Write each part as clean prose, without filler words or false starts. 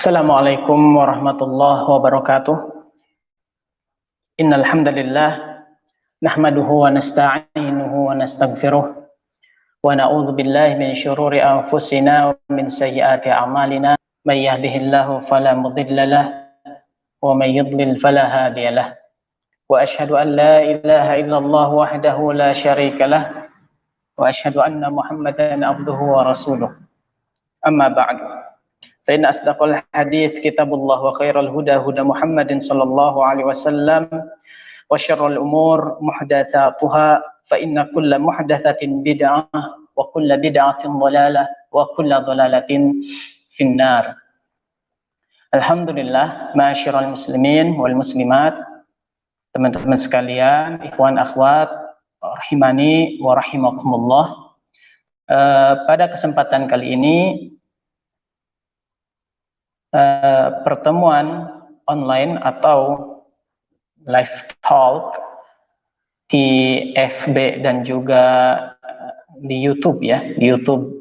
Assalamualaikum warahmatullahi wabarakatuh. Innal hamdalillah nahmaduhu wa nasta'inuhu wa nastaghfiruh wa na'udzu billahi min syururi anfusina wa min sayyiati a'malina. May yahdihillahu fala mudilla lahu wa may yudlil fala hadiya lahu. Wa asyhadu an la ilaha illallah wahdahu la syarika lahu wa asyhadu anna Muhammadan abduhu wa rasuluh. Amma ba'du. فإن أصدق الحديث كتاب الله وخير الهدى هدى محمد صلى الله عليه وسلم وشر الأمور محدثاتها فإن كل محدثة بدعة وكل بدعة ضلالة وكل ضلالة في النار. Alhamdulillah, ma'asyiral muslimin wal muslimat, teman-teman sekalian, ikhwan akhwat, rahimani wa rahimakumullah. Pada kesempatan kali ini pertemuan online atau live talk di FB dan juga di YouTube ya, di YouTube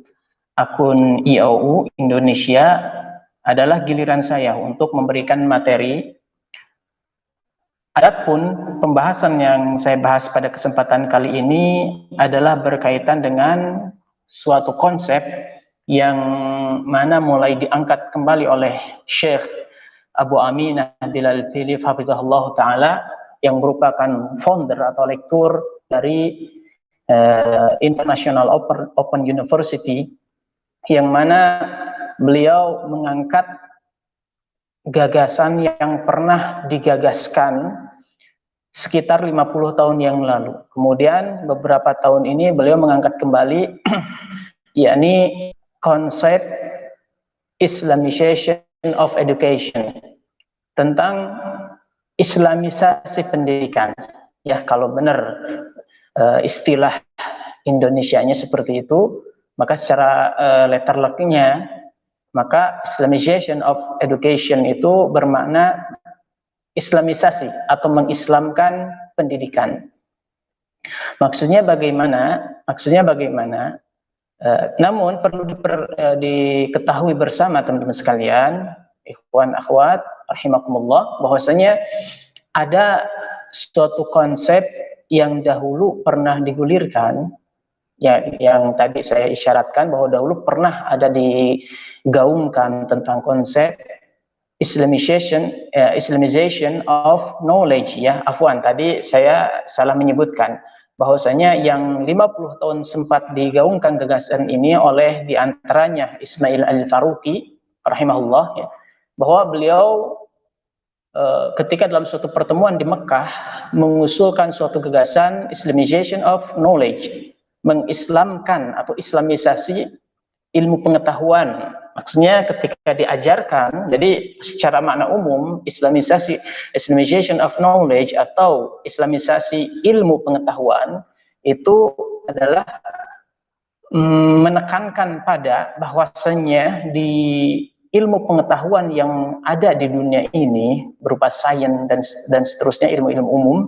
akun IOU Indonesia adalah giliran saya untuk memberikan materi. Adapun pembahasan yang saya bahas pada kesempatan kali ini adalah berkaitan dengan suatu konsep yang mana mulai diangkat kembali oleh Syekh Abu Aminah Bilal Philip hafizahullah ta'ala, yang merupakan founder atau lektur dari International Open University, yang mana beliau mengangkat gagasan yang pernah digagaskan sekitar 50 tahun yang lalu. Kemudian beberapa tahun ini beliau mengangkat kembali yakni konsep Islamization of Education, tentang Islamisasi pendidikan. Ya, kalau benar istilah Indonesianya seperti itu, maka secara letter luck-nya, maka Islamization of Education itu bermakna Islamisasi atau mengislamkan pendidikan. Maksudnya bagaimana? Namun perlu diketahui bersama teman-teman sekalian, ikhwan akhwat rahimakumullah, bahwasanya ada suatu konsep yang dahulu pernah digulirkan, ya, yang tadi saya isyaratkan bahwa dahulu pernah ada digaungkan tentang konsep Islamization of knowledge, ya, afwan, tadi saya salah menyebutkan bahwasanya yang 50 tahun sempat digaungkan gagasan ini oleh diantaranya Ismail Al-Faruqi rahimahullah, ya, bahwa beliau ketika dalam suatu pertemuan di Mekah mengusulkan suatu gagasan Islamization of knowledge, mengislamkan atau islamisasi ilmu pengetahuan. Maksudnya ketika diajarkan, jadi secara makna umum Islamization of knowledge atau islamisasi ilmu pengetahuan itu adalah menekankan pada bahwasanya di ilmu pengetahuan yang ada di dunia ini berupa sains dan seterusnya, ilmu-ilmu umum,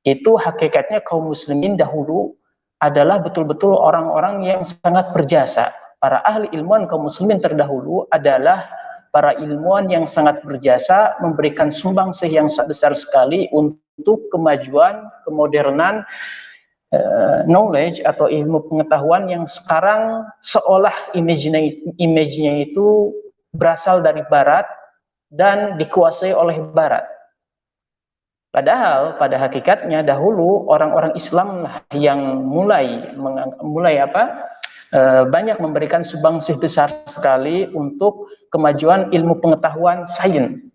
itu hakikatnya kaum muslimin dahulu adalah betul-betul orang-orang yang sangat berjasa. Para ahli ilmuwan kaum muslimin terdahulu adalah para ilmuwan yang sangat berjasa, memberikan sumbangsih yang sangat besar sekali untuk kemajuan, kemodernan knowledge atau ilmu pengetahuan yang sekarang seolah image-nya itu berasal dari barat dan dikuasai oleh barat. Padahal pada hakikatnya dahulu orang-orang Islam lah yang mulai banyak memberikan sumbangsih besar sekali untuk kemajuan ilmu pengetahuan sains,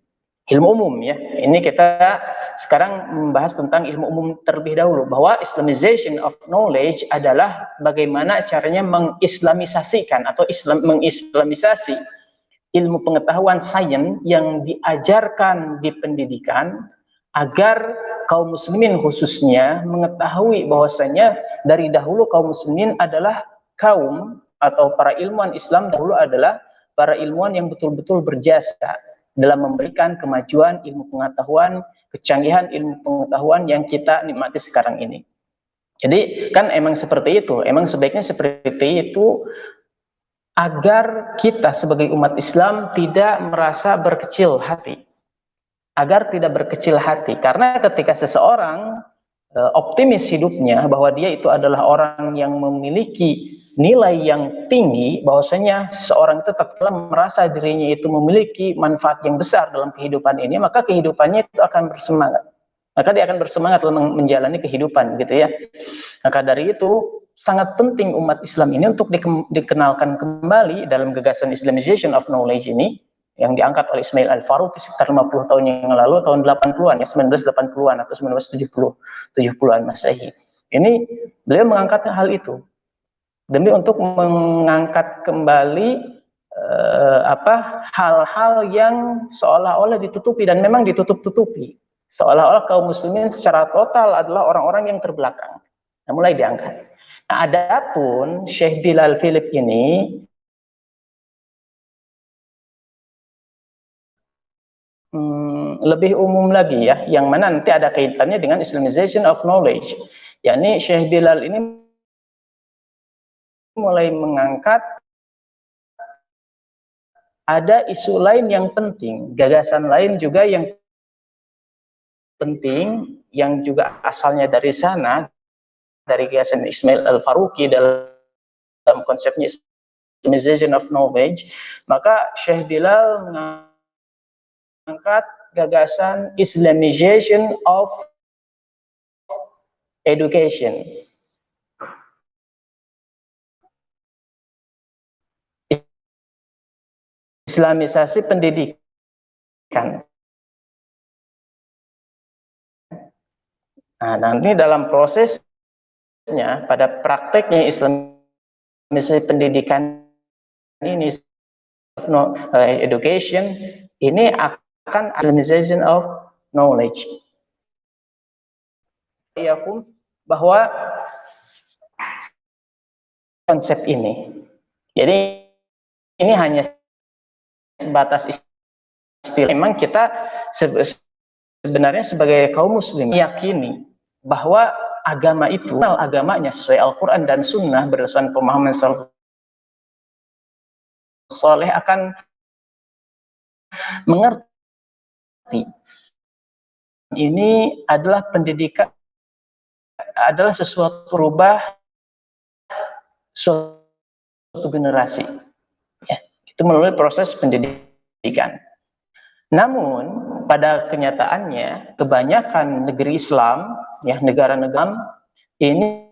ilmu umum, ya. Ini kita sekarang membahas tentang ilmu umum terlebih dahulu, bahwa Islamization of knowledge adalah bagaimana caranya mengislamisasikan atau mengislamisasi ilmu pengetahuan sains yang diajarkan di pendidikan, agar kaum muslimin khususnya mengetahui bahwasanya dari dahulu kaum muslimin adalah kaum atau para ilmuwan Islam dahulu adalah para ilmuwan yang betul-betul berjasa dalam memberikan kemajuan ilmu pengetahuan, kecanggihan ilmu pengetahuan yang kita nikmati sekarang ini. Jadi kan emang seperti itu, emang sebaiknya seperti itu agar kita sebagai umat Islam tidak merasa berkecil hati. Agar tidak berkecil hati, karena ketika seseorang optimis hidupnya bahwa dia itu adalah orang yang memiliki nilai yang tinggi, bahwasanya seorang itu tetap merasa dirinya itu memiliki manfaat yang besar dalam kehidupan ini, maka kehidupannya itu akan bersemangat. Maka dia akan bersemangat dalam menjalani kehidupan, gitu ya. Maka dari itu sangat penting umat Islam ini untuk dikenalkan kembali dalam gagasan Islamization of Knowledge ini, yang diangkat oleh Ismail Al-Faruqi sekitar 50 tahun yang lalu, tahun 80-an ya, 1980-an atau 1970-an Masehi. Ini beliau mengangkat hal itu demi untuk mengangkat kembali hal-hal yang seolah-olah ditutupi, dan memang ditutup-tutupi. Seolah-olah kaum muslimin secara total adalah orang-orang yang terbelakang. Nah, mulai diangkat. Nah, adapun Syekh Bilal Philip ini lebih umum lagi ya, yang mana nanti ada kaitannya dengan Islamization of Knowledge. Yakni Syekh Bilal ini mulai mengangkat ada isu lain yang penting, gagasan lain juga yang penting, yang juga asalnya dari sana, dari gagasan Ismail Al-Faruqi dalam konsepnya Islamization of Knowledge. Maka Syekh Bilal mengangkat gagasan Islamization of Education. Islamisasi pendidikan. Nah, nanti dalam prosesnya, pada prakteknya Islamisasi pendidikan ini, education, ini akan Islamization of Knowledge. Bahwa konsep ini, jadi ini hanya sebatas istilah. Memang kita sebenarnya sebagai kaum muslim yakini bahwa agama itu, agamanya sesuai Al-Quran dan Sunnah berdasarkan pemahaman salafus saleh, akan mengerti ini adalah pendidikan, adalah sesuatu berubah suatu generasi, ya, itu melalui proses pendidikan. Namun pada kenyataannya kebanyakan negeri Islam, ya, negara-negara ini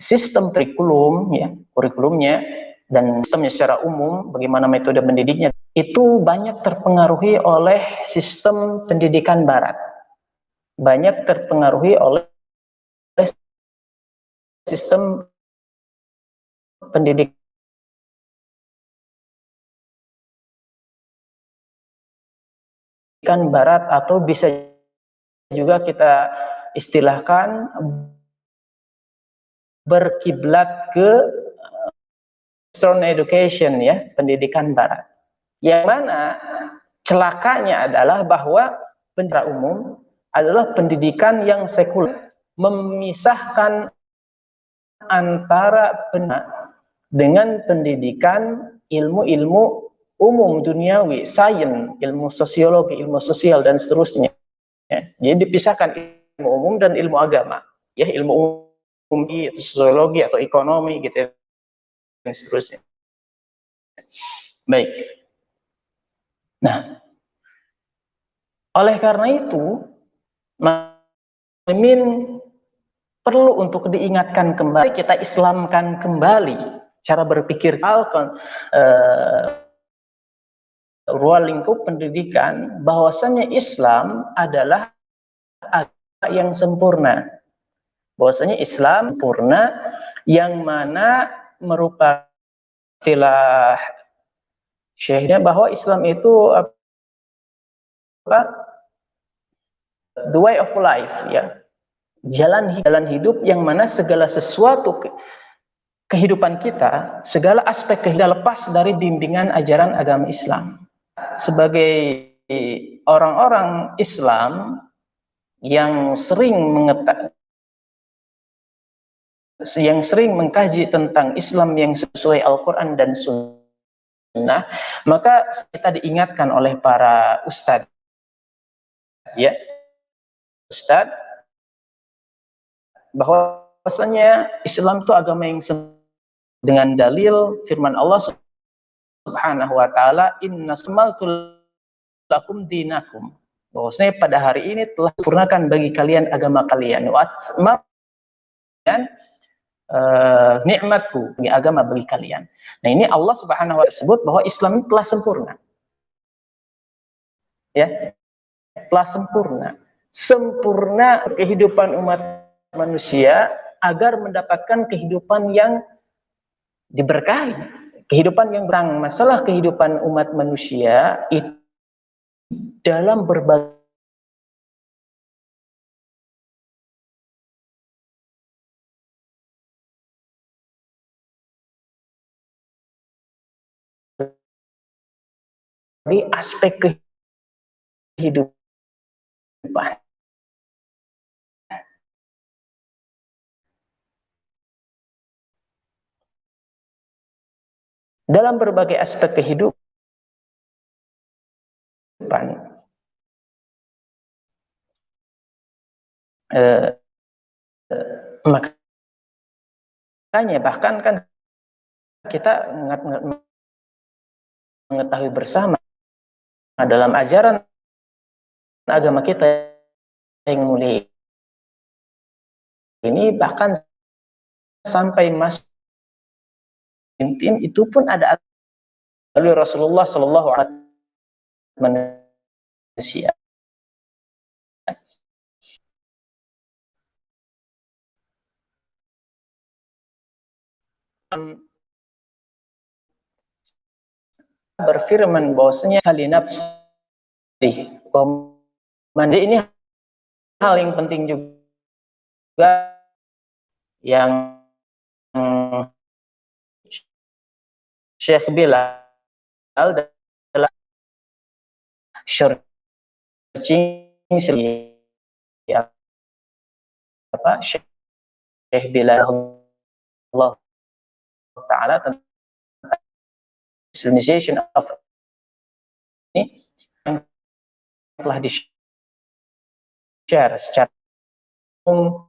sistem kurikulum, ya, kurikulumnya dan sistemnya secara umum, bagaimana metode mendidiknya, itu banyak terpengaruhi oleh sistem pendidikan Barat, banyak terpengaruhi oleh sistem pendidikan Barat, atau bisa juga kita istilahkan berkiblat ke Western education, ya, pendidikan Barat. Yang mana celakanya adalah bahwa pendidikan umum adalah pendidikan yang sekuler, memisahkan antara dengan pendidikan ilmu-ilmu umum duniawi, sains, ilmu sosiologi, ilmu sosial, dan seterusnya. Ya, jadi dipisahkan ilmu umum dan ilmu agama. Ya, ilmu umum itu sosiologi atau ekonomi, gitu, dan seterusnya. Baik. Nah, oleh karena itu, muslimin perlu untuk diingatkan kembali, kita Islamkan kembali cara berpikir ruang lingkup pendidikan, bahwasanya Islam adalah agama yang sempurna. Bahwasanya Islam sempurna, yang mana merupakan istilah syekhnya bahwa Islam itu the way of life, ya, jalan hidup yang mana segala sesuatu kehidupan kita, segala aspek kehidupan lepas dari bimbingan ajaran agama Islam. Sebagai orang-orang Islam yang sering yang sering mengkaji tentang Islam yang sesuai Al-Quran dan Sunnah, maka kita diingatkan oleh para ustadz, ya, ustadz, bahwasanya Islam itu agama yang dengan dalil firman Allah Subhanahu wa taala, inna smaltu lakum dinakum, bahwasanya pada hari ini telah sempurnakan bagi kalian agama kalian, wa dan nikmatku, ini agama bagi kalian. Nah, ini Allah Subhanahu wa taala sebut bahwa Islam telah sempurna, ya, telah sempurna kehidupan umat manusia agar mendapatkan kehidupan yang diberkahi, kehidupan yang berang. Masalah kehidupan umat manusia itu dalam berbagai aspek kehidupan. Dalam berbagai aspek kehidupan, makanya bahkan kan kita mengetahui bersama dalam ajaran agama kita yang mulia ini, bahkan sampai masuk intim itu pun ada oleh Rasulullah Shallallahu Alaihi Wasallam manusia. Berfirman bahwasanya kalinafsi, mandi ini hal yang penting juga yang Syekh Bilal dalam searching apa Syekh Bilal Allah Ta'ala tentang Islamization of ini yang telah di-share secara umum,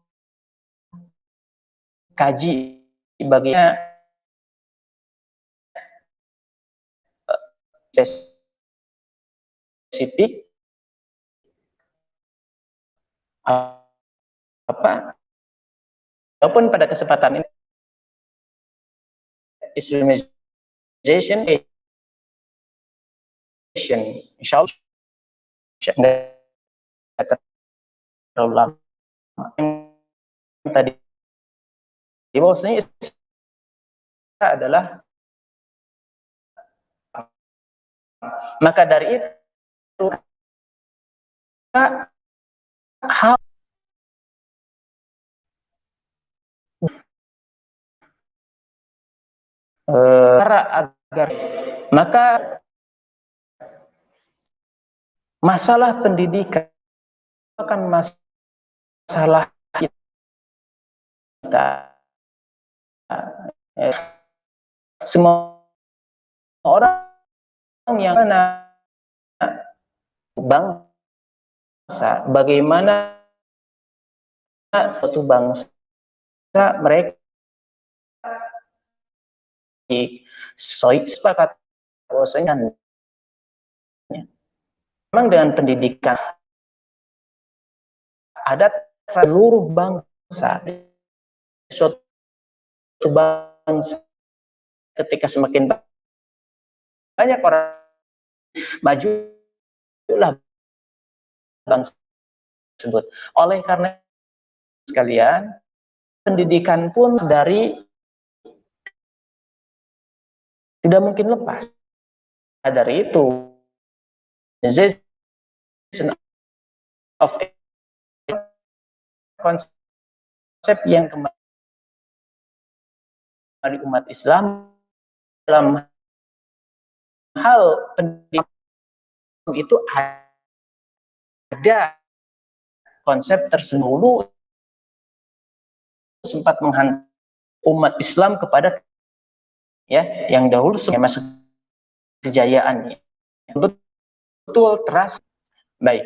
kaji baginya spesifik apa, walaupun pada kesempatan ini Islamization insya Allah terlalu lama tadi bahwasanya adalah, maka dari itu hal agar maka masalah pendidikan akan masalah kita, semua orang yang mana bangsa, bagaimana suatu bangsa mereka sepakat bahwasanya memang dengan pendidikan ada seluruh bangsa, suatu bangsa ketika semakin banyak orang majulah bangsa tersebut. Oleh karena sekalian, pendidikan pun tidak mungkin lepas dari itu. Of konsep yang kembali umat Islam dalam hal pendidikan itu ada konsep tersebut sempat menghantam umat Islam kepada ya yang dahulu masa kejayaannya betul terasa. Baik,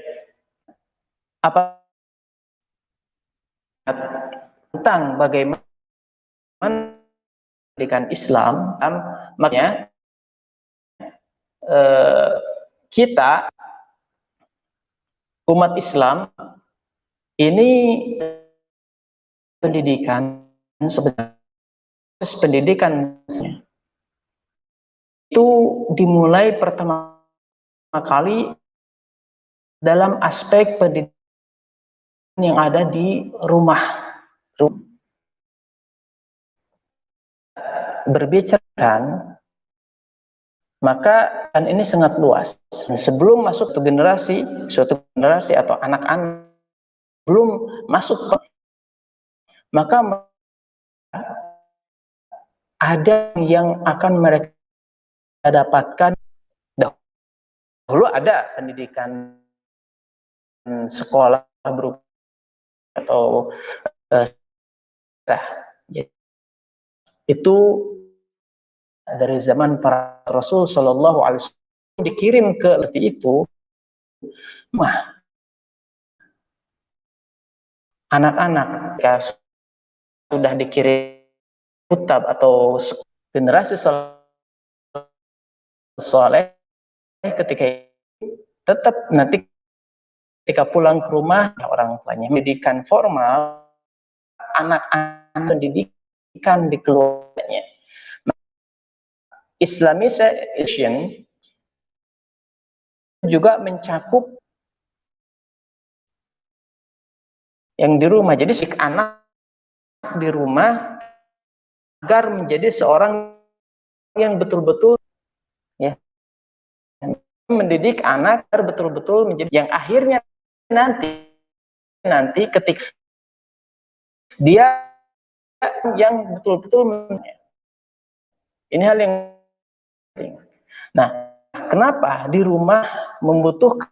apa tentang bagaimana pendidikan Islam, makanya kita umat Islam ini pendidikan sebenarnya pendidikan itu dimulai pertama kali dalam aspek pendidikan yang ada di rumah. Berbicara maka kan ini sangat luas. Sebelum masuk ke suatu generasi atau anak-anak belum masuk ke, maka ada yang akan mereka dapatkan. Dahulu ada pendidikan sekolah berupa atau itu dari zaman para Rasul Shallallahu Alaihi Wasallam dikirim ke itu, mah anak-anak sudah dikirim kitab atau generasi soleh ketika tetap nanti ketika pulang ke rumah orang tuanya pendidikan formal anak-anak pendidikan di keluarganya. Islamization juga mencakup yang di rumah. Jadi si anak di rumah agar menjadi seorang yang betul-betul ya mendidik anak agar betul-betul menjadi yang akhirnya nanti ketika dia yang betul-betul ini hal yang penting. Nah, kenapa di rumah membutuhkan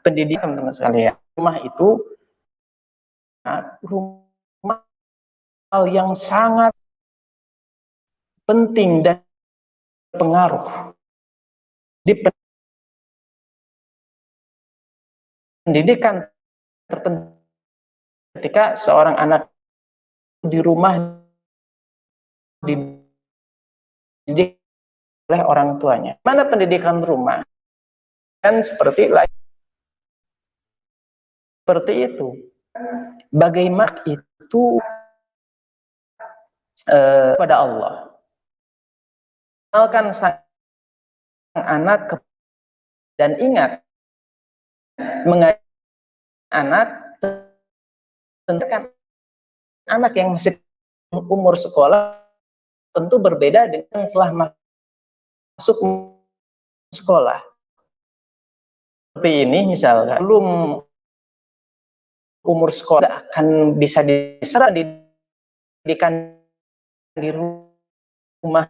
pendidikan teman-teman sekalian? Rumah itu rumah hal yang sangat penting dan pengaruh di pendidikan tertentu. Ketika seorang anak di rumah dididik oleh orang tuanya. Mana pendidikan rumah? Kan seperti itu. Bagaimana itu kepada Allah. Kenalkan sang anak dan ingat mengajak anak tentukan anak yang masih umur sekolah tentu berbeda dengan telah masuk sekolah. Seperti ini misalkan belum umur sekolah akan bisa diserah didikan di rumah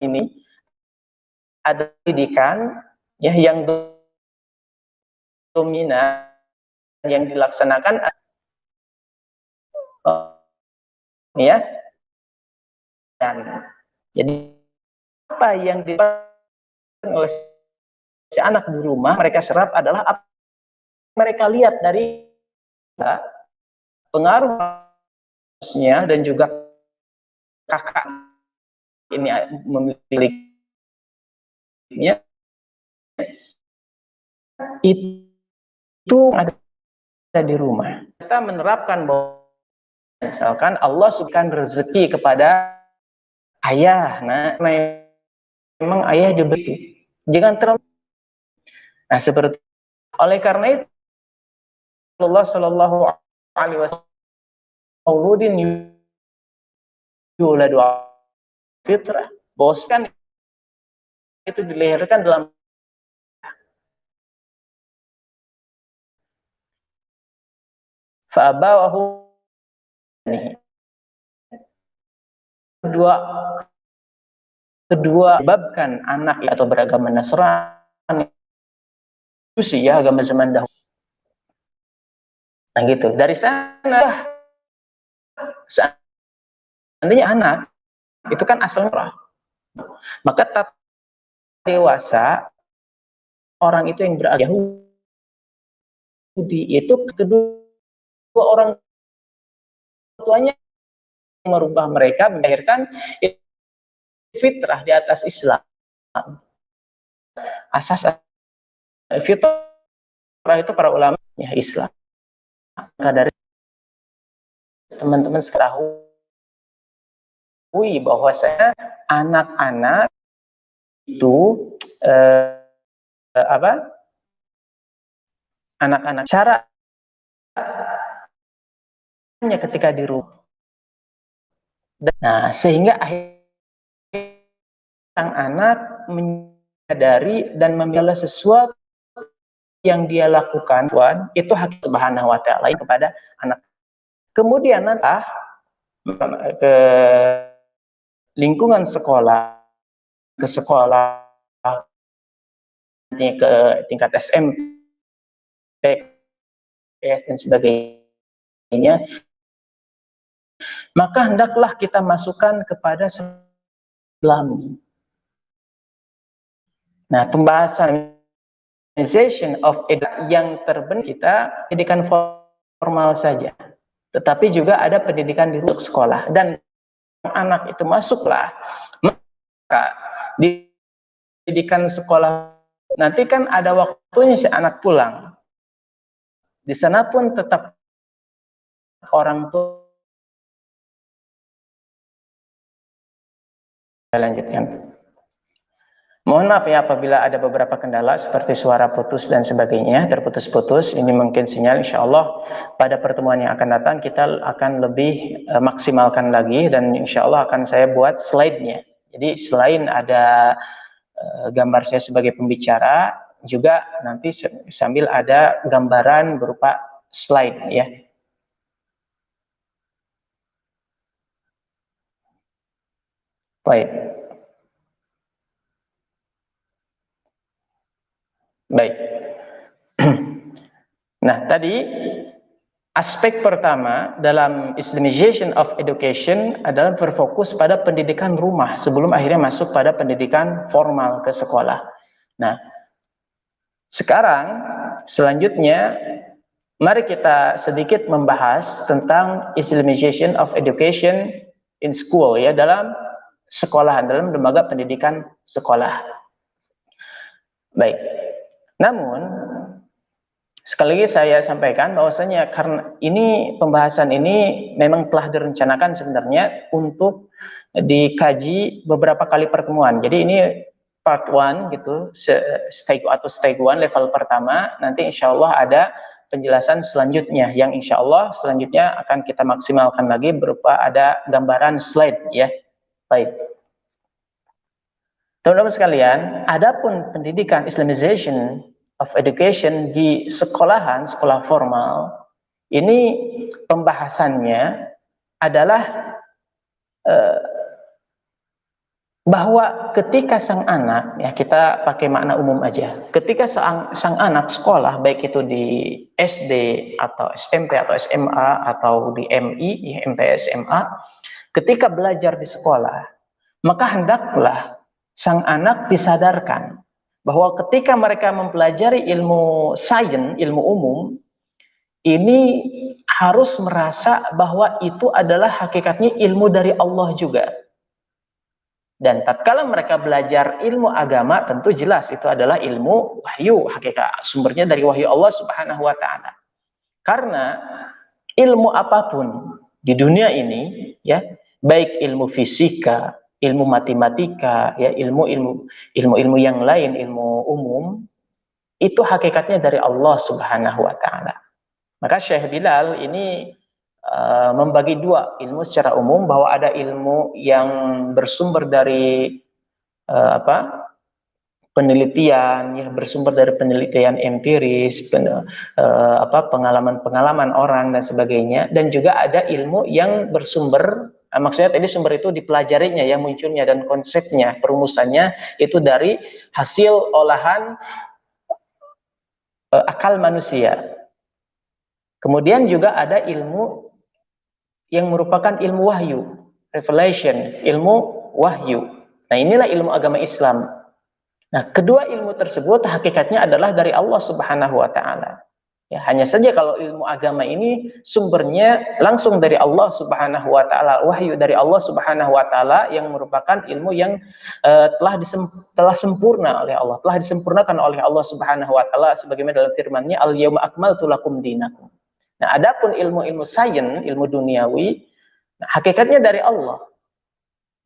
ini ada pendidikan ya yang dominan yang dilaksanakan ya dan jadi apa yang dilakukan oleh si anak di rumah mereka serap adalah apa mereka lihat dari pengaruhnya dan juga kakak ini memilikinya itu ada di rumah. Kita menerapkan bahwa misalkan Allah suka rezeki kepada ayah. Nah, memang ayah juga itu. Jangan terlalu. Nah, seperti oleh karena itu Allah Shallallahu Alaihi Wasallam mauludin yuladu fitrah. Boskan itu dilahirkan dalam fa'abawahu kedua sebabkan anak atau beragama Nasrani itu sih ya agama zaman dahulu. Nah gitu. Dari sana seandainya anak itu kan asalnya, maka tata dewasa orang itu yang beragama Yahudi itu kedua orang tuanya merubah mereka, melahirkan fitrah di atas Islam. Asas fitrah itu para ulama ya Islam. Maka dari teman-teman seketahui bahwa saya anak-anak itu anak-anak caranya ketika di rumah. Nah, sehingga akhirnya sang anak menyadari dan memilih sesuatu yang dia lakukan, Tuhan, itu hak Subhanahu wa Ta'ala kepada anak. Kemudian nanti ke lingkungan sekolah, ke sekolah, ke tingkat SMP, dan sebagainya, maka hendaklah kita masukkan kepada Islam. Nah, pembahasan organization of yang terbentuk kita pendidikan formal saja, tetapi juga ada pendidikan di luar sekolah, dan anak itu masuklah, maka di pendidikan sekolah nanti kan ada waktunya si anak pulang, di sana pun tetap orang tua. Lanjutkan. Mohon maaf ya apabila ada beberapa kendala seperti suara putus dan sebagainya, terputus-putus. Ini mungkin sinyal. Insya Allah pada pertemuan yang akan datang kita akan lebih maksimalkan lagi, dan insya Allah akan saya buat slide-nya. Jadi selain ada gambar saya sebagai pembicara, juga nanti sambil ada gambaran berupa slide ya. Baik. Baik. Nah, tadi aspek pertama dalam Islamization of Education adalah berfokus pada pendidikan rumah sebelum akhirnya masuk pada pendidikan formal ke sekolah. Nah, sekarang selanjutnya mari kita sedikit membahas tentang Islamization of Education in school ya, dalam sekolahan, dalam lembaga pendidikan sekolah. Baik. Namun sekali lagi saya sampaikan bahwasanya karena ini pembahasan ini memang telah direncanakan sebenarnya untuk dikaji beberapa kali pertemuan. Jadi ini part 1 gitu, stage 1 level pertama. Nanti insya Allah ada penjelasan selanjutnya yang insya Allah selanjutnya akan kita maksimalkan lagi berupa ada gambaran slide ya. Baik. Teman-teman sekalian, adapun pendidikan Islamization of Education di sekolahan, sekolah formal, ini pembahasannya adalah bahwa ketika sang anak, ya kita pakai makna umum aja, ketika sang anak sekolah, baik itu di SD atau SMP atau SMA atau di MI, MTS, SMA, ketika belajar di sekolah, maka hendaklah sang anak disadarkan bahwa ketika mereka mempelajari ilmu sains, ilmu umum, ini harus merasa bahwa itu adalah hakikatnya ilmu dari Allah juga. Dan tatkala mereka belajar ilmu agama, tentu jelas itu adalah ilmu wahyu, hakikat sumbernya dari wahyu Allah Subhanahu wa Ta'ala. Karena ilmu apapun di dunia ini, ya, baik ilmu fisika, ilmu matematika, ya, ilmu yang lain, ilmu umum, itu hakikatnya dari Allah Subhanahu wa Ta'ala. Maka Syekh Bilal ini membagi dua ilmu secara umum, bahwa ada ilmu yang bersumber dari penelitian, ya, bersumber dari penelitian empiris, pengalaman-pengalaman orang dan sebagainya, dan juga ada ilmu yang bersumber, maksudnya tadi sumber itu dipelajarinya, yang munculnya dan konsepnya, perumusannya itu dari hasil olahan akal manusia. Kemudian juga ada ilmu yang merupakan ilmu wahyu. revelation, ilmu wahyu. Nah, inilah ilmu agama Islam. Nah, kedua ilmu tersebut hakikatnya adalah dari Allah Subhanahu wa taala. Ya, hanya saja kalau ilmu agama ini sumbernya langsung dari Allah Subhanahu wa taala, wahyu dari Allah Subhanahu wa taala yang merupakan ilmu yang telah sempurna oleh Allah, telah disempurnakan oleh Allah Subhanahu wa taala sebagaimana dalam firman-Nya, al-yauma akmaltu lakum dinakum. Nah, adapun ilmu-ilmu sains, ilmu duniawi, nah, hakikatnya dari Allah.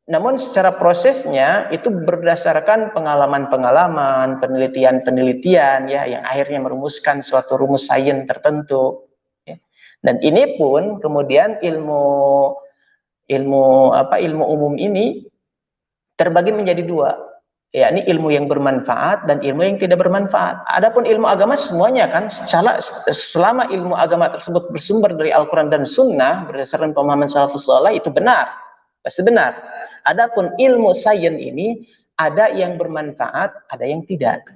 Namun secara prosesnya itu berdasarkan pengalaman-pengalaman, penelitian-penelitian ya yang akhirnya merumuskan suatu rumus sains tertentu. Ya. Dan ini pun kemudian ilmu umum ini terbagi menjadi dua, yakni ilmu yang bermanfaat dan ilmu yang tidak bermanfaat. Adapun ilmu agama semuanya kan selama ilmu agama tersebut bersumber dari Al-Quran dan Sunnah berdasarkan pemahaman salafus saleh itu benar, pasti benar. Adapun ilmu sains ini ada yang bermanfaat, ada yang tidak.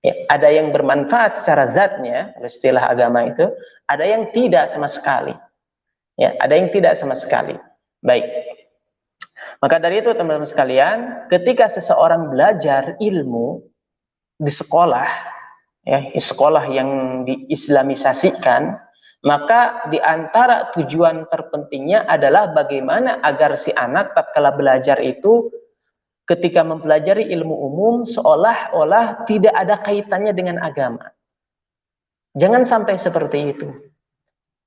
Ya, ada yang bermanfaat secara zatnya, istilah agama itu, ada yang tidak sama sekali. Ya, ada yang tidak sama sekali. Baik. Maka dari itu teman-teman sekalian, ketika seseorang belajar ilmu di sekolah, ya, sekolah yang diislamisasikan, maka di antara tujuan terpentingnya adalah bagaimana agar si anak tatkala belajar itu ketika mempelajari ilmu umum seolah-olah tidak ada kaitannya dengan agama. Jangan sampai seperti itu.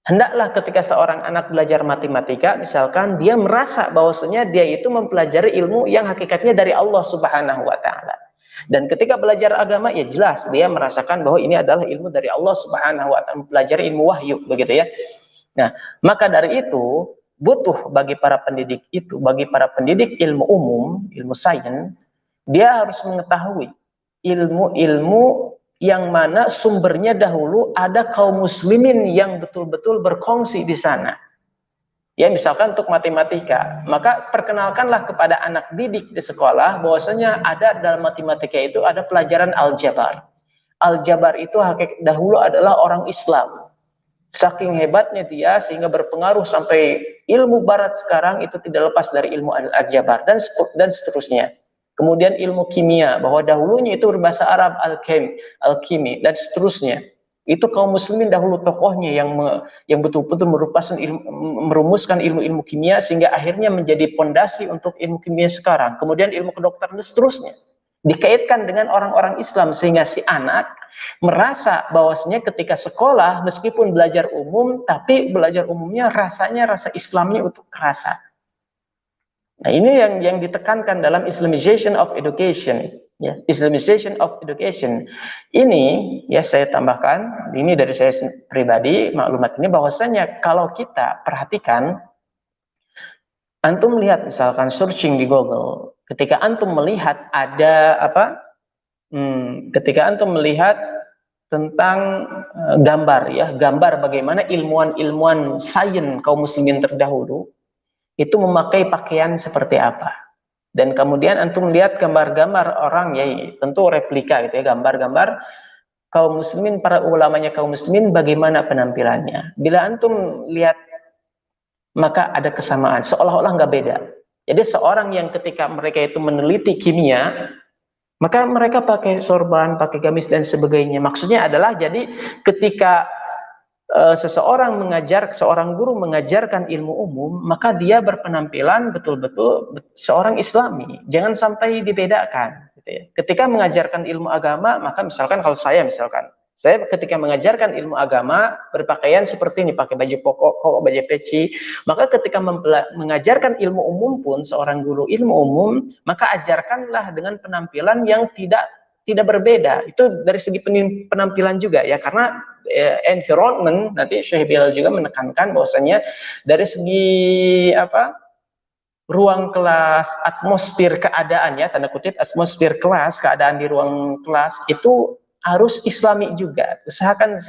Hendaklah ketika seorang anak belajar matematika, misalkan dia merasa bahwasanya dia itu mempelajari ilmu yang hakikatnya dari Allah Subhanahu wa taala. Dan ketika belajar agama, ya jelas dia merasakan bahwa ini adalah ilmu dari Allah Subhanahu wa taala, mempelajari ilmu wahyu, begitu ya. Nah, maka dari itu butuh bagi para pendidik ilmu umum, ilmu sains, dia harus mengetahui ilmu-ilmu yang mana sumbernya dahulu ada kaum muslimin yang betul-betul berkongsi di sana. Ya, misalkan untuk matematika, maka perkenalkanlah kepada anak didik di sekolah bahwasanya ada dalam matematika itu ada pelajaran aljabar. Aljabar itu dahulu adalah orang Islam. Saking hebatnya dia sehingga berpengaruh sampai ilmu barat sekarang itu tidak lepas dari ilmu aljabar dan seterusnya. Kemudian ilmu kimia, bahwa dahulunya itu berbahasa Arab alkimi dan seterusnya. Itu kaum muslimin dahulu tokohnya yang betul-betul merumuskan ilmu-ilmu kimia sehingga akhirnya menjadi pondasi untuk ilmu kimia sekarang. Kemudian ilmu kedokteran dan seterusnya dikaitkan dengan orang-orang Islam sehingga si anak merasa bahwasanya ketika sekolah meskipun belajar umum tapi belajar umumnya rasanya rasa Islamnya untuk kerasa. Nah, ini yang ditekankan dalam Islamization of Education. Ya, Islamization of Education ini ya saya tambahkan, ini dari saya pribadi maklumat ini bahwasanya kalau kita perhatikan, antum lihat misalkan searching di Google, ketika antum melihat ada ketika antum melihat tentang gambar bagaimana ilmuwan sains kaum muslimin terdahulu itu memakai pakaian seperti apa. Dan kemudian antum lihat gambar-gambar orang, ya tentu replika gitu ya, gambar-gambar kaum muslimin, para ulamanya kaum muslimin bagaimana penampilannya. Bila antum lihat maka ada kesamaan, seolah-olah nggak beda. Jadi seorang yang ketika mereka itu meneliti kimia, maka mereka pakai sorban, pakai gamis dan sebagainya. Maksudnya adalah jadi ketika seorang guru mengajarkan ilmu umum, maka dia berpenampilan betul-betul seorang Islami. Jangan sampai dibedakan. Gitu ya. Ketika mengajarkan ilmu agama, maka misalkan kalau saya ketika mengajarkan ilmu agama berpakaian seperti ini, pakai baju koko, baju peci. Maka ketika mengajarkan ilmu umum pun seorang guru ilmu umum, maka ajarkanlah dengan penampilan yang tidak berbeda. Itu dari segi penampilan juga ya, karena environment, nanti Syekh Bilal juga menekankan bahwasanya dari segi ruang kelas, atmosfer keadaan ya, tanda kutip atmosfer kelas, keadaan di ruang kelas itu harus Islami juga. Usahakan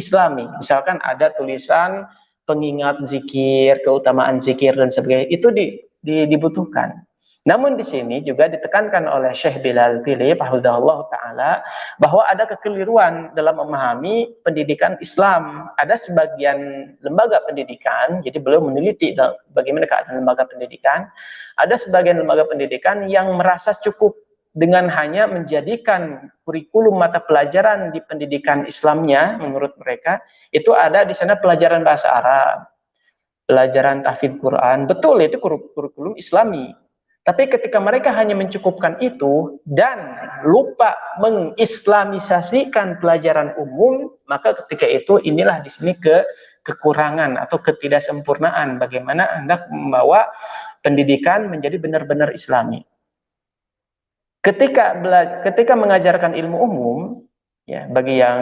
Islami. Misalkan ada tulisan pengingat zikir, keutamaan zikir dan sebagainya, itu dibutuhkan. Namun di sini juga ditekankan oleh Syekh Bilal Philip hafizahullah taala bahwa ada kekeliruan dalam memahami pendidikan Islam. Ada sebagian lembaga pendidikan, jadi beliau meneliti bagaimana keadaan lembaga pendidikan. Ada sebagian lembaga pendidikan yang merasa cukup dengan hanya menjadikan kurikulum mata pelajaran di pendidikan Islamnya, menurut mereka itu ada di sana pelajaran bahasa Arab, pelajaran tahfidz Quran. Betul, itu kurikulum Islami. Tapi ketika mereka hanya mencukupkan itu dan lupa mengislamisasikan pelajaran umum, maka ketika itu inilah di sini kekurangan atau ketidaksempurnaan bagaimana hendak membawa pendidikan menjadi benar-benar Islami. Ketika mengajarkan ilmu umum, ya bagi yang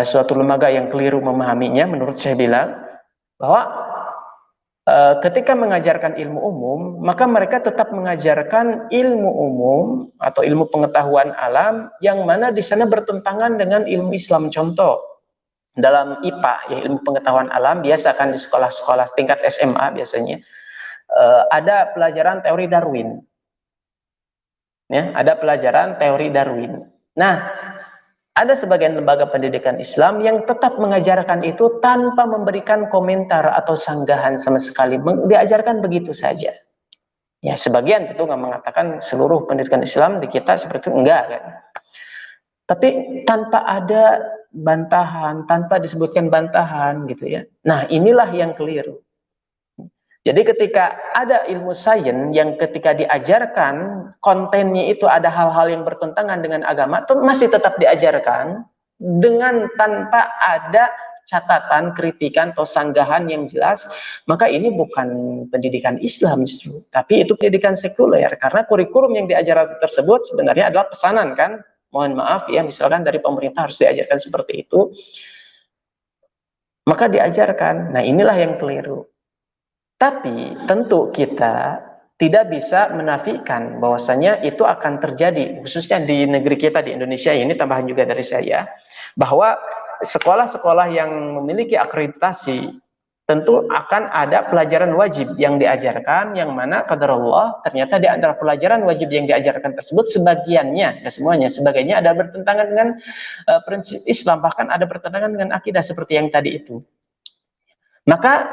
suatu lembaga yang keliru memahaminya, menurut saya bilang bahwa ketika mengajarkan ilmu umum, maka mereka tetap mengajarkan ilmu umum atau ilmu pengetahuan alam yang mana di sana bertentangan dengan ilmu Islam. Contoh, dalam IPA, ya ilmu pengetahuan alam, biasa kan di sekolah-sekolah tingkat SMA biasanya, ada pelajaran teori Darwin. Ya, ada pelajaran teori Darwin. Nah, ada sebagian lembaga pendidikan Islam yang tetap mengajarkan itu tanpa memberikan komentar atau sanggahan sama sekali. Diajarkan begitu saja. Ya, sebagian tentu nggak mengatakan seluruh pendidikan Islam di kita seperti itu, enggak kan. Tapi tanpa ada bantahan, tanpa disebutkan bantahan gitu ya. Nah, inilah yang keliru. Jadi ketika ada ilmu sains yang ketika diajarkan kontennya itu ada hal-hal yang bertentangan dengan agama, itu masih tetap diajarkan dengan tanpa ada catatan, kritikan atau sanggahan yang jelas, maka ini bukan pendidikan Islam justru, tapi itu pendidikan sekuler karena kurikulum yang diajarkan tersebut sebenarnya adalah pesanan kan, mohon maaf ya, misalkan dari pemerintah harus diajarkan seperti itu, maka diajarkan. Nah, inilah yang keliru. Tapi tentu kita tidak bisa menafikan bahwasanya itu akan terjadi, khususnya di negeri kita di Indonesia ini, tambahan juga dari saya, bahwa sekolah-sekolah yang memiliki akreditasi tentu akan ada pelajaran wajib yang diajarkan, yang mana qadarullah ternyata di antara pelajaran wajib yang diajarkan tersebut sebagiannya, ya semuanya, sebagiannya ada bertentangan dengan prinsip Islam, bahkan ada bertentangan dengan akidah seperti yang tadi itu. Maka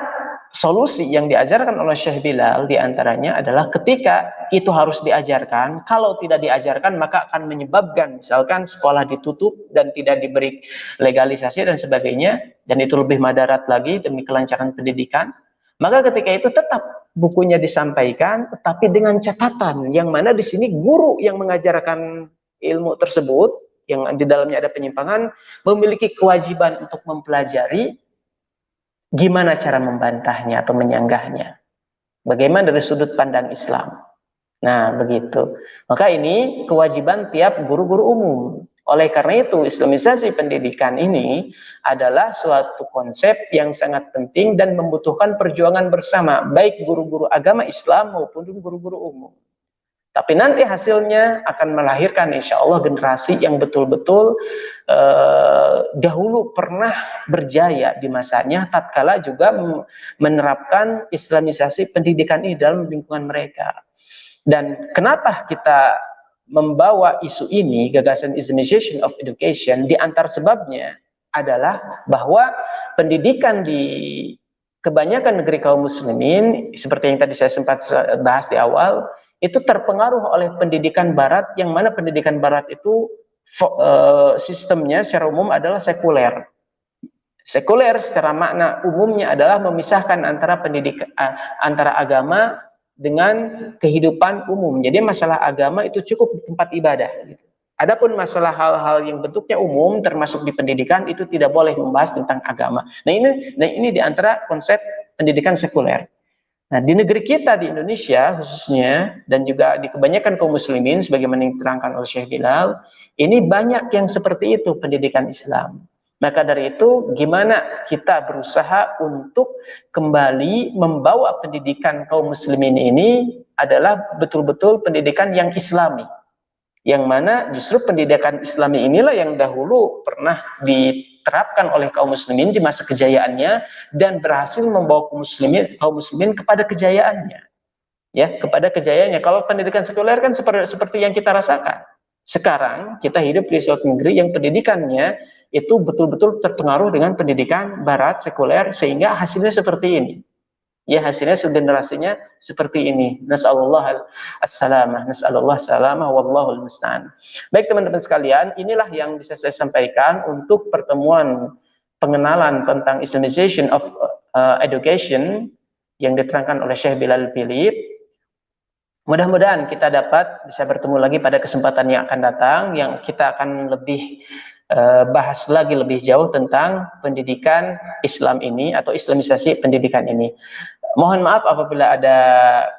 solusi yang diajarkan oleh Syekh Bilal diantaranya adalah ketika itu harus diajarkan, kalau tidak diajarkan maka akan menyebabkan misalkan sekolah ditutup dan tidak diberi legalisasi dan sebagainya, dan itu lebih madarat lagi demi kelancaran pendidikan. Maka ketika itu tetap bukunya disampaikan, tetapi dengan catatan yang mana di sini guru yang mengajarkan ilmu tersebut yang di dalamnya ada penyimpangan memiliki kewajiban untuk mempelajari gimana cara membantahnya atau menyanggahnya. Bagaimana dari sudut pandang Islam. Nah, begitu. Maka ini kewajiban tiap guru-guru umum. Oleh karena itu, Islamisasi pendidikan ini adalah suatu konsep yang sangat penting dan membutuhkan perjuangan bersama, baik guru-guru agama Islam maupun guru-guru umum. Tapi nanti hasilnya akan melahirkan insya Allah generasi yang betul-betul dahulu pernah berjaya di masanya, tatkala juga menerapkan Islamisasi pendidikan ini dalam lingkungan mereka. Dan kenapa kita membawa isu ini, gagasan Islamization of Education, di antar sebabnya adalah bahwa pendidikan di kebanyakan negeri kaum muslimin, seperti yang tadi saya sempat bahas di awal, itu terpengaruh oleh pendidikan barat, yang mana pendidikan barat itu sistemnya secara umum adalah sekuler. Sekuler secara makna umumnya adalah memisahkan antara pendidikan antara agama dengan kehidupan umum. Jadi masalah agama itu cukup di tempat ibadah. Adapun masalah hal-hal yang bentuknya umum termasuk di pendidikan itu tidak boleh membahas tentang agama. Nah ini di antara konsep pendidikan sekuler. Nah, di negeri kita di Indonesia khususnya dan juga di kebanyakan kaum muslimin sebagaimana yang diterangkan oleh Syekh Bilal, ini banyak yang seperti itu pendidikan Islam. Maka dari itu gimana kita berusaha untuk kembali membawa pendidikan kaum muslimin ini adalah betul-betul pendidikan yang Islami. Yang mana justru pendidikan Islami inilah yang dahulu pernah diterapkan oleh kaum muslimin di masa kejayaannya dan berhasil membawa kaum muslimin kepada kejayaannya. ya, kepada kejayaannya. Kalau pendidikan sekuler kan seperti yang kita rasakan. Sekarang kita hidup di suatu negeri yang pendidikannya itu betul-betul terpengaruh dengan pendidikan barat sekuler, sehingga hasilnya seperti ini. Ya, hasilnya generasinya seperti ini. Nas'alullah as-salamah, nas'alullah salamah, wallahul musta'an. Baik teman-teman sekalian, inilah yang bisa saya sampaikan untuk pertemuan pengenalan tentang Islamization of Education yang diterangkan oleh Syekh Bilal Philip. Mudah-mudahan kita dapat bisa bertemu lagi pada kesempatan yang akan datang, yang kita akan lebih bahas lagi lebih jauh tentang pendidikan Islam ini atau Islamisasi pendidikan ini. Mohon maaf apabila ada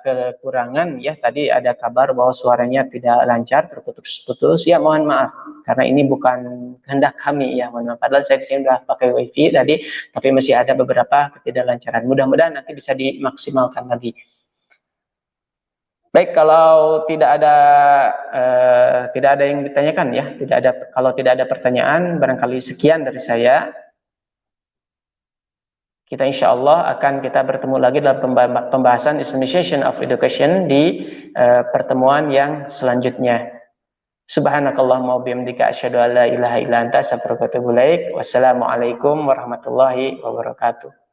kekurangan, ya, tadi ada kabar bahwa suaranya tidak lancar, terputus-putus, ya mohon maaf karena ini bukan kehendak kami, ya mohon maaf. Padahal saya di sini sudah pakai wifi tadi, tapi masih ada beberapa ketidaklancaran. Mudah-mudahan nanti bisa dimaksimalkan lagi. Baik, kalau tidak ada yang ditanyakan, ya, kalau tidak ada pertanyaan, barangkali sekian dari saya. Kita insya Allah akan kita bertemu lagi dalam pembahasan Islamization of Education di pertemuan yang selanjutnya. Subhanakallahumma wa bihamdika asyhadu an la ilaha illa anta astaghfiruka wa atubu ilaik. Wassalamualaikum warahmatullahi wabarakatuh.